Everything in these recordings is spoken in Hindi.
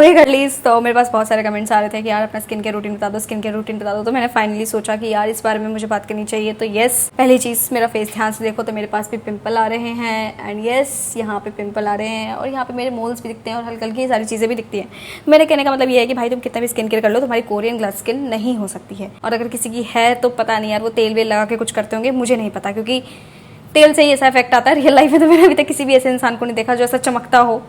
ओके गर्लीज, तो मेरे पास बहुत सारे कमेंट्स आ रहे थे कि यार अपना स्किन केयर रूटीन बता दो, स्किन केयर रूटीन बता दो। तो मैंने फाइनली सोचा कि यार इस बारे में मुझे बात करनी चाहिए। तो यस, पहली चीज़, मेरा फेस ध्यान से देखो तो मेरे पास भी पिंपल आ रहे हैं। एंड यस, यहाँ पे पिंपल आ रहे हैं और यहाँ पे मेरे मोल्स भी दिखते हैं और हल्की हल्की सारी चीज़ें भी दिखती हैं। मेरे कहने का मतलब ये है कि भाई तुम कितना भी स्किन केयर कर लो, तुम्हारी कोरियन ग्लास स्किन नहीं हो सकती है। और अगर किसी की है तो पता नहीं यार, वो तेल वेल लगा के कुछ करते होंगे, मुझे नहीं पता, क्योंकि तेल से ही ऐसा इफेक्ट आता है। रियल लाइफ में तो मैंने अभी तक किसी भी ऐसे इंसान को नहीं देखा जो ऐसा चमकता हो।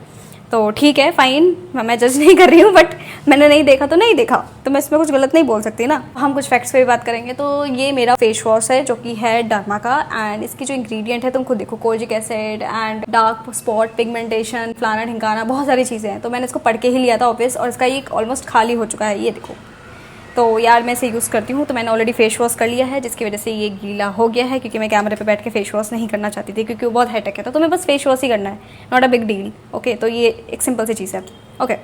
तो ठीक है, फाइन, मैं जज नहीं कर रही हूँ, बट मैंने नहीं देखा तो नहीं देखा, तो मैं इसमें कुछ गलत नहीं बोल सकती ना। हम कुछ फैक्ट्स पे भी बात करेंगे। तो ये मेरा फेस वॉश है जो कि है डर्मा का। एंड इसकी जो इंग्रेडिएंट है तुम खुद देखो, kojic acid and dark spot pigmentation, फलाना ढिंकाना, बहुत सारी चीज़ें हैं। तो मैंने इसको पढ़ के ही लिया था ऑफिस, और इसका ये ऑलमोस्ट खाली हो चुका है, ये देखो। तो यार मैं इसे यूज़ करती हूँ, तो मैंने ऑलरेडी फेस वॉश कर लिया है, जिसकी वजह से ये गीला हो गया है, क्योंकि मैं कैमरे पे बैठ के फेस वॉश नहीं करना चाहती थी, क्योंकि वो बहुत हेडेक है। तो तुम्हें बस फेस वॉश ही करना है, not a big deal. Okay, तो ये एक सिंपल सी चीज़ है। ओके,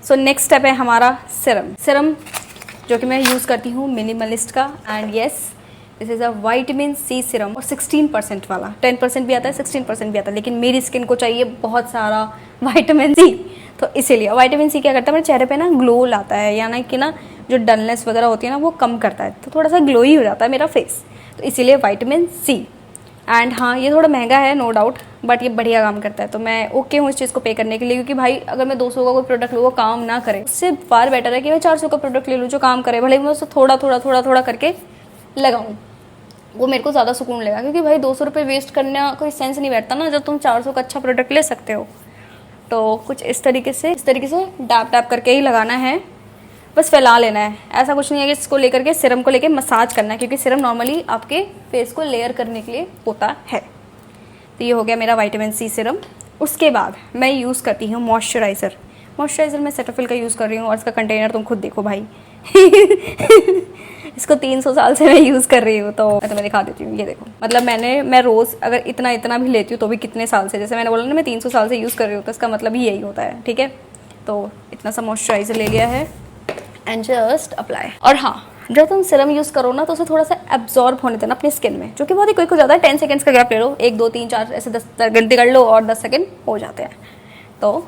सो नेक्स्ट स्टेप है हमारा सिरम, जो कि मैं यूज़ करती हूँ मिनिमलिस्ट का। And yes, this is a vitamin C serum, और 16% वाला। 10% भी आता है, 16% भी आता है, लेकिन मेरी स्किन को चाहिए बहुत सारा विटामिन सी। तो इसीलिए विटामिन सी क्या करता है, मेरे चेहरे पे ना ग्लो लाता है, यानी कि ना जो डलनेस वगैरह होती है ना वो कम करता है, तो थोड़ा सा ग्लोई हो जाता है मेरा फेस। तो इसीलिए विटामिन सी। एंड हाँ, ये थोड़ा महंगा है नो डाउट, बट ये बढ़िया काम करता है। तो मैं ओके हूँ इस चीज़ को पे करने के लिए, क्योंकि भाई अगर मैं 200 का कोई प्रोडक्ट लूँ वो काम ना करे, उससे फार बेटर है कि मैं 400 का प्रोडक्ट ले लूँ जो काम करे। भले मैं उससे थोड़ा थोड़ा करके लगाऊँ, वो मेरे को ज़्यादा सुकून लेगा। क्योंकि भाई 200 रुपये वेस्ट करने कोई सेंस नहीं बैठता ना, जब तुम 400 का अच्छा प्रोडक्ट ले सकते हो। तो कुछ इस तरीके से डैप डैप करके ही लगाना है, बस फैला लेना है। ऐसा कुछ नहीं है कि इसको लेकर के सिरम को लेके मसाज करना है, क्योंकि सिरम नॉर्मली आपके फेस को लेयर करने के लिए होता है। तो ये हो गया मेरा विटामिन सी सिरम। उसके बाद मैं यूज़ करती हूँ मॉइस्चराइज़र। मैं सेटाफिल का यूज़ कर रही हूँ, और इसका कंटेनर तुम खुद देखो भाई। इसको 300 साल से मैं यूज़ कर रही हूँ। तो मैं दिखा देती हूँ, ये देखो। मतलब मैं रोज़ अगर इतना भी लेती हूँ तो भी कितने साल से, जैसे मैंने बोला ना मैं 300 साल से यूज़ कर रही हूँ, तो इसका मतलब ही यही होता है। ठीक है, तो इतना सा मॉइस्चराइज़र ले लिया है एंड जस्ट अप्लाई। और हाँ, जब तुम सिरम यूज़ करो ना तो उसे थोड़ा सा एब्जॉर्ब होने देना अपनी स्किन में, जो कि बहुत ही क्विक हो जाता है। 10 सेकंड्स का गैप ले लो, 1 2 3 4 ऐसे 10 घंटे कर लो और 10 सेकंड हो जाते हैं। तो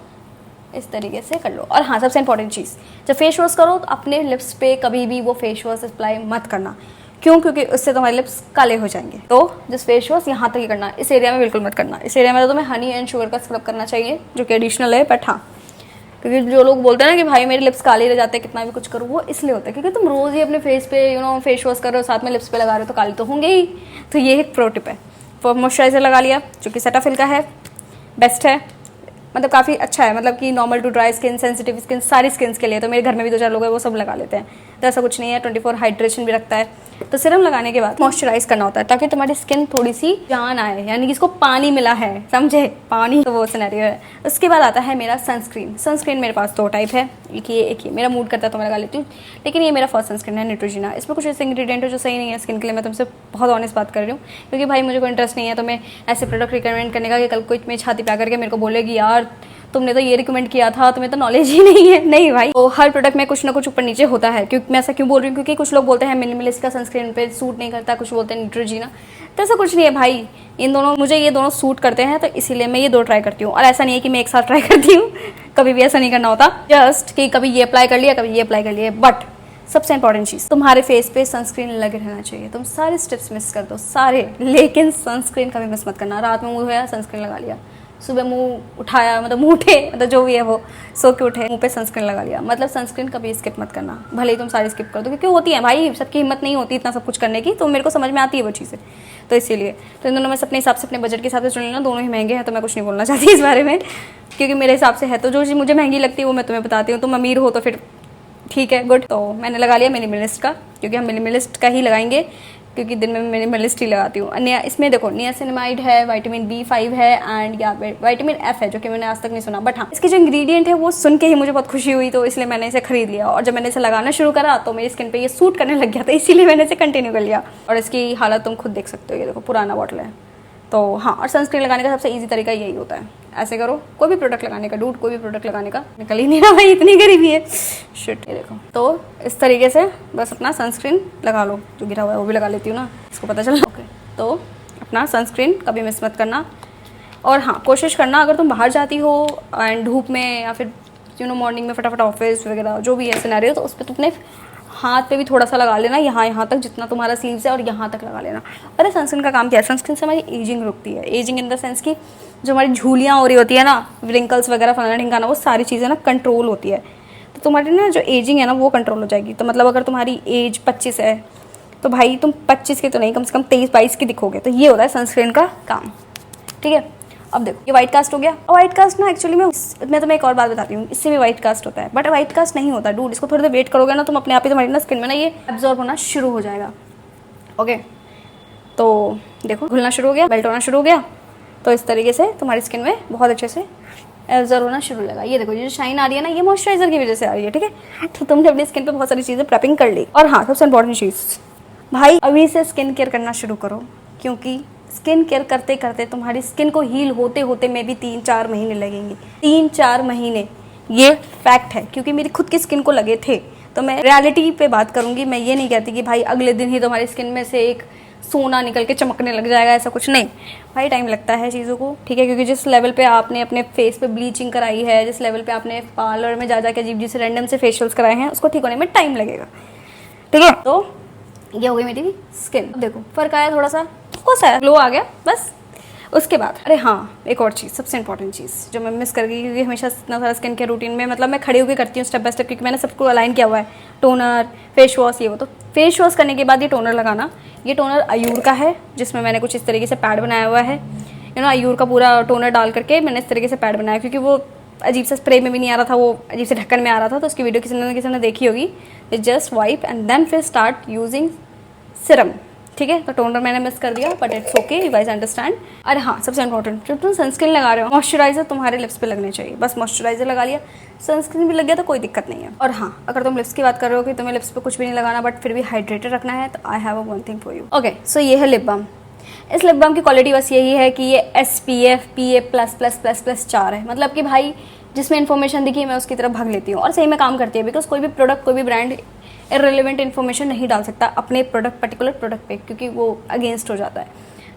इस तरीके से कर लो। और हाँ, सबसे इंपॉर्टेंट चीज़, जब फेस वॉश करो तो अपने लिप्स पे कभी भी वो फेस वॉश अप्लाई मत करना। क्यों? क्योंकि उससे तुम्हारे लिप्स काले हो जाएंगे। तो जिस फेस वॉश यहाँ तक ही करना, इस एरिया में बिल्कुल मत करना। इस एरिया में तो तुम्हें हनी एंड शुगर का स्क्रब करना चाहिए, जो कि एडिशनल है। बट हाँ, क्योंकि जो लोग बोलते हैं ना कि भाई मेरे लिप्स काले रह जाते हैं कितना भी कुछ करूँ, वो इसलिए होता है क्योंकि तुम रोज़ ही अपने फेस पे फेस वॉश कर रहे हो, साथ में लिप्स पे लगा रहे हो, तो काले तो होंगे ही। तो ये एक प्रो टिप है। तो मॉइस्चराइजर लगा लिया, जो कि सेटाफिल का है, बेस्ट है, मतलब काफ़ी अच्छा है। मतलब कि normal to dry skin, sensitive skin, सारी स्किन के लिए। तो मेरे घर में भी 2 4 लोग हैं, वो सब लगा लेते हैं। तो ऐसा कुछ नहीं है, 24 हाइड्रेशन भी रखता है। तो सिरम लगाने के बाद मॉइस्चराइज करना होता है, ताकि तुम्हारी स्किन थोड़ी सी जान आए, यानी कि इसको पानी मिला है, समझे, पानी। तो वो सिनेरियो है। उसके बाद आता है मेरा सनस्क्रीन मेरे पास 2 टाइप है, एक ये मेरा मूड करता है तो मैं लगा लेती हूँ, लेकिन ये मेरा फर्स्ट सनस्क्रीन है, न्यूट्रोजिना। इसमें कुछ ऐसे इंग्रेडिएंट है जो सही नहीं है स्किन के लिए। मैं तुमसे बहुत ऑनेस्ट बात कर रही हूँ, क्योंकि भाई मुझे कोई इंटरेस्ट नहीं है तो मैं ऐसे प्रोडक्ट रिकमेंड करने का कि कल कोई मेरी छाती पे आकर के मेरे को बोलेगी यार तुमने तो ये रिकमेंड किया था, तुम्हें तो नॉलेज ही नहीं है। नहीं भाई, तो हर प्रोडक्ट में कुछ ना कुछ ऊपर नीचे होता है। क्योंकि मैं ऐसा क्यों बोल रही हूँ, क्योंकि कुछ लोग बोलते हैं मिनिमलिस्ट का सनस्क्रीन पे सूट नहीं करता, कुछ बोलते हैं न्यूट्रोजिना। तो ऐसा कुछ नहीं है भाई, मुझे ये दोनों सूट करते हैं, तो इसीलिए मैं ये 2 ट्राई करती हूँ। और ऐसा नहीं है कि मैं एक साथ ट्राई करती हूँ, कभी भी ऐसा नहीं करना होता। जस्ट कि कभी ये अप्लाई कर लिया, कभी ये अप्लाई कर लिया। बट सबसे इंपॉर्टेंट चीज़, तुम्हारे फेस पे सनस्क्रीन लगे रहना चाहिए। तुम सारे स्टेप्स मिस कर दो, सारे, लेकिन सनस्क्रीन कभी मिस मत करना। रात में मुँह धोया, सनस्क्रीन लगा लिया, सुबह मुंह उठाया, मतलब मुंह उठे, मतलब जो भी है वो सो के उठे, मुंह पे सनस्क्रीन लगा लिया। मतलब सनस्क्रीन कभी स्किप मत करना, भले ही तुम सारी स्किप कर दो, क्योंकि होती है भाई, सबकी हिम्मत नहीं होती इतना सब कुछ करने की। तो मेरे को समझ में आती है वो चीज़ें, तो इसीलिए। तो इन दोनों में अपने हिसाब से, अपने बजट के हिसाब से चुन लेना। दोनों ही महंगे हैं, तो मैं कुछ नहीं बोलना चाहती इस बारे में, क्योंकि मेरे हिसाब से है। तो जो चीज़ मुझे महंगी लगती है वो मैं तुम्हें बताती हूँ। तुम अमीर हो तो फिर ठीक है, गुड। तो मैंने लगा लिया मिनिमलिस्ट का, क्योंकि हम मिनिमलिस्ट का ही लगाएंगे, क्योंकि दिन में मैं मिनिमलिस्ट ही लगाती हूँ। इसमें देखो नियासिनामाइड है, विटामिन B5 है, एंड या विटामिन F है, जो कि मैंने आज तक नहीं सुना। बट हाँ, इसके जो इंग्रेडिएंट है वो सुन के ही मुझे बहुत खुशी हुई, तो इसलिए मैंने इसे खरीद लिया। और जब मैंने इसे लगाना शुरू करा तो मेरी स्किन पे ये सूट करने लग गया था, इसीलिए मैंने इसे कंटिन्यू कर लिया। और इसकी हालत तुम खुद देख सकते हो, ये देखो पुराना बॉटल है। तो हाँ, और सनस्क्रीन लगाने का सबसे ईजी तरीका यही होता है, ऐसे करो। कोई भी प्रोडक्ट लगाने का, डूड, कोई भी प्रोडक्ट लगाने का, निकल ही नहीं रहा भाई, इतनी गरीबी है, शिट। ये देखो, तो इस तरीके से बस अपना सनस्क्रीन लगा लो। जो गिरा हुआ है वो भी लगा लेती हूँ ना, इसको पता चला। ओके, तो अपना सनस्क्रीन कभी मिस मत करना। और हाँ, कोशिश करना अगर तुम बाहर जाती हो एंड धूप में या फिर मॉर्निंग में फटाफट ऑफिस वगैरह जो भी है सिनेरियो, तो उस पर तुम अपने हाथ पे भी थोड़ा सा लगा लेना, यहाँ तक जितना तुम्हारा स्लीव्स है और यहाँ तक लगा लेना। अरे सनस्क्रीन का काम क्या है, सनस्क्रीन से हमारी एजिंग रुकती है। एजिंग इन द सेंस कि जो हमारी झुर्रियाँ हो रही होती है ना, रिंकल्स वगैरह फलाना ढिंकाना, वो सारी चीज़ें ना कंट्रोल होती है। तो तुम्हारी ना जो एजिंग है ना वो कंट्रोल हो जाएगी। तो मतलब अगर तुम्हारी एज 25 है तो भाई तुम 25 के तो नहीं, कम से कम 23-22 की दिखोगे। तो ये होता है सनस्क्रीन का काम, ठीक है। अब देखो ये वाइट कास्ट हो गया। और वाइट कास्ट ना एक्चुअली मैं तुम्हें एक और बात बताती हूँ, इससे भी वाइट कास्ट होता है, बट वाइट कास्ट नहीं होता डूड। इसको थोड़ी देर वेट करोगे ना तुम, अपने आप ही तुम्हारी ना स्किन में ना ये एब्जॉर्ब होना शुरू हो जाएगा। ओके, तो देखो घुलना शुरू हो गया, मेल्ट होना शुरू हो गया। तो इस तरीके से तुम्हारी स्किन में बहुत अच्छे से एब्जॉर्ब होना शुरू हो जाएगा। ये देखो ये जो शाइन आ रही है ना, ये मॉइस्चराइजर की वजह से आ रही है, ठीक है। तो तुमने अपनी स्किन पे बहुत सारी चीज़ें प्रेपिंग कर ली। और हाँ, सबसे इंपॉर्टेंट चीज़ भाई, अभी से स्किन केयर करना शुरू करो, क्योंकि स्किन केयर करते करते तुम्हारी स्किन को हील होते होते में भी 3-4 महीने लगेंगे। 3-4 महीने, ये फैक्ट है, क्योंकि मेरी खुद की स्किन को लगे थे। तो मैं रियलिटी पे बात करूंगी, मैं ये नहीं कहती कि भाई अगले दिन ही तुम्हारी स्किन में से एक सोना निकल के चमकने लग जाएगा, ऐसा कुछ नहीं भाई, टाइम लगता है चीज़ों को, ठीक है। क्योंकि जिस लेवल पे आपने अपने फेस पे ब्लीचिंग कराई है, जिस लेवल पे आपने पार्लर में जा के अजीब से रैंडम से फेशियल्स कराए हैं, उसको ठीक होने में टाइम लगेगा, ठीक है। तो ये हो गई मेरी स्किन। देखो फर्क आया थोड़ा सा, कुछ आया, ग्लो आ गया बस। उसके बाद अरे हाँ, एक और चीज़, सबसे इंपॉर्टेंट चीज़ जो मैं मिस कर गई, क्योंकि हमेशा इतना सारा स्किन केयर रूटीन में मतलब मैं खड़ी होकर करती हूँ स्टेप बाय स्टेप, क्योंकि मैंने सबको अलाइन किया हुआ है, टोनर, फेस वॉश, ये वो। तो फेस वॉश करने के बाद ये टोनर लगाना। ये टोनर आयूर का है, जिसमें मैंने कुछ इस तरीके से पैड बनाया हुआ है, आयूर का पूरा टोनर डाल करके मैंने इस तरीके से पैड बनाया, क्योंकि वो अजीब से स्प्रे में भी नहीं आ रहा था, वो अजीब से ढक्कन में आ रहा था। तो उसकी वीडियो किसी ने देखी होगी। जस्ट वाइप एंड देन फिर स्टार्ट यूजिंग सिरम, ठीक है। तो टोनर मैंने मिस कर दिया, but it's okay, you guys understand. अरे हाँ, सबसे इंपॉर्टेंट, जब तुम सनस्क्रीन लगा रहे हो, मॉइस्चराइजर तुम्हारे लिप्स पे लगने चाहिए। बस मॉइस्चराइजर लगा लिया, सनस्क्रीन भी लग गया तो कोई दिक्कत नहीं है। और हाँ, अगर तुम लिप्स की बात कर रहे हो कि तुम्हें लिप्स पे कुछ भी नहीं लगाना बट फिर भी हाइड्रेटेड रखना है, तो I have one thing for you. Okay, so ये है लिप बाम। इस लिप बाम की क्वालिटी बस यही है कि ये SPF PA+++++ 4 है। मतलब कि भाई जिसमें इन्फॉर्मेशन दिखी मैं उसकी तरफ भाग लेती हूँ, और सही में काम करती है। बिकॉज कोई भी प्रोडक्ट, कोई भी ब्रांड इररिलेवेंट इन्फॉर्मेशन नहीं डाल सकता अपने प्रोडक्ट, पर्टिकुलर प्रोडक्ट पे, क्योंकि वो अगेंस्ट हो जाता है।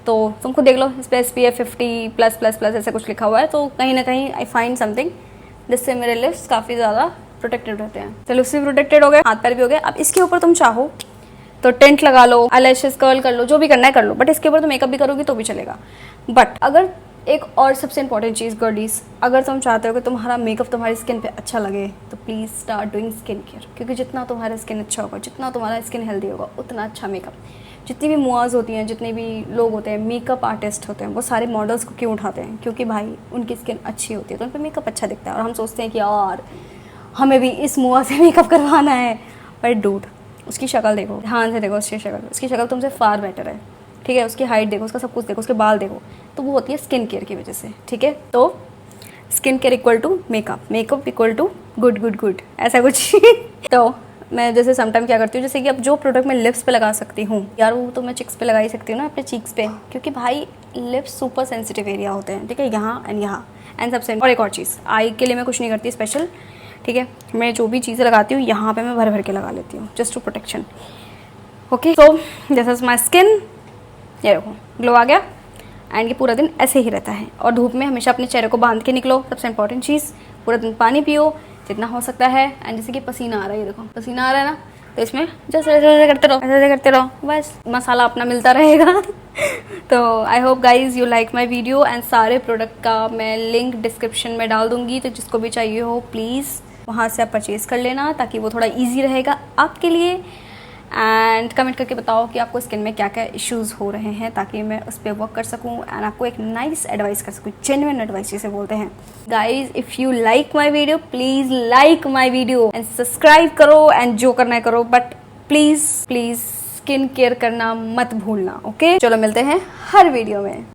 तो तुमको देख लो, इस पर SPF 50+++ ऐसा कुछ लिखा हुआ है, तो कहीं ना कहीं आई फाइंड समथिंग जिससे मेरे लिप्स काफ़ी ज़्यादा प्रोटेक्टेड रहते हैं। तो लिप्स भी प्रोटेक्टेड हो गए, हाथ पैर भी हो गए। अब इसके ऊपर तुम चाहो तो टेंट लगा लो, आईलैशेस कर्ल कर लो, जो भी करना है कर लो, बट इसके ऊपर तुम मेकअप भी करोगी तो भी चलेगा। बट अगर एक और सबसे इंपॉर्टेंट चीज़ गर्डीज, अगर तुम चाहते हो कि तुम्हारा मेकअप तुम्हारी स्किन पे अच्छा लगे, तो please start doing skin care. क्योंकि जितना तुम्हारा स्किन अच्छा होगा, जितना तुम्हारा स्किन हेल्दी होगा, उतना अच्छा मेकअप। जितनी भी मुआज होती हैं, जितने भी लोग होते हैं, मेकअप आर्टिस्ट होते हैं, वो सारे मॉडल्स को क्यों उठाते हैं? क्योंकि भाई उनकी स्किन अच्छी होती है तो उन पर मेकअप अच्छा दिखता है। और हम सोचते हैं कि यार हमें भी इस मुआ से मेकअप करवाना है, बट डूड उसकी शक्ल देखो, ध्यान से देखो उसकी शक्ल तुमसे फार बेटर है, ठीक है। उसकी हाइट देखो, उसका सब कुछ देखो, उसके बाल देखो, तो वो होती है स्किन केयर की वजह से, ठीक है। तो skin care equal to makeup, makeup equal to good, ऐसा कुछ तो मैं जैसे समटाइम क्या करती हूँ, जैसे कि अब जो प्रोडक्ट मैं लिप्स पे लगा सकती हूँ यार, वो तो मैं चिक्स पे लगा ही सकती हूँ ना, अपने चीक्स पे, क्योंकि भाई लिप्स सुपर सेंसिटिव एरिया होते हैं, ठीक है, यहाँ एंड सबसे। और एक और चीज़, आई के लिए मैं कुछ नहीं करती स्पेशल, ठीक है। मैं जो भी चीज़ें लगाती हूँ यहाँ पे मैं भर के लगा लेती हूँ, just to protection. Okay, so this is my skin. ये देखो ग्लो आ गया, एंड ये पूरा दिन ऐसे ही रहता है। और धूप में हमेशा अपने चेहरे को बांध के निकलो, सबसे इंपॉर्टेंट चीज़। पूरा दिन पानी पियो जितना हो सकता है। एंड जैसे कि पसीना आ रहा है, ये देखो पसीना आ रहा है ना, तो इसमें जैसे ऐसे करते रहो, बस मसाला अपना मिलता रहेगा। तो I hope guys you like my video, and सारे प्रोडक्ट का मैं लिंक डिस्क्रिप्शन में डाल दूंगी, तो जिसको भी चाहिए हो प्लीज़ वहाँ से आप परचेज़ कर लेना, ताकि वो थोड़ा ईजी रहेगा आपके लिए। एंड कमेंट करके बताओ कि आपको स्किन में क्या क्या इश्यूज़ हो रहे हैं, ताकि मैं उस पर वर्क कर सकूं एंड आपको एक नाइस एडवाइस कर सकूं, जेन्युइन एडवाइस जिसे बोलते हैं। Guys if you like my video, please like my video and subscribe करो, एंड जो करना है करो, बट प्लीज़ स्किन केयर करना मत भूलना। ओके, चलो मिलते हैं हर वीडियो में।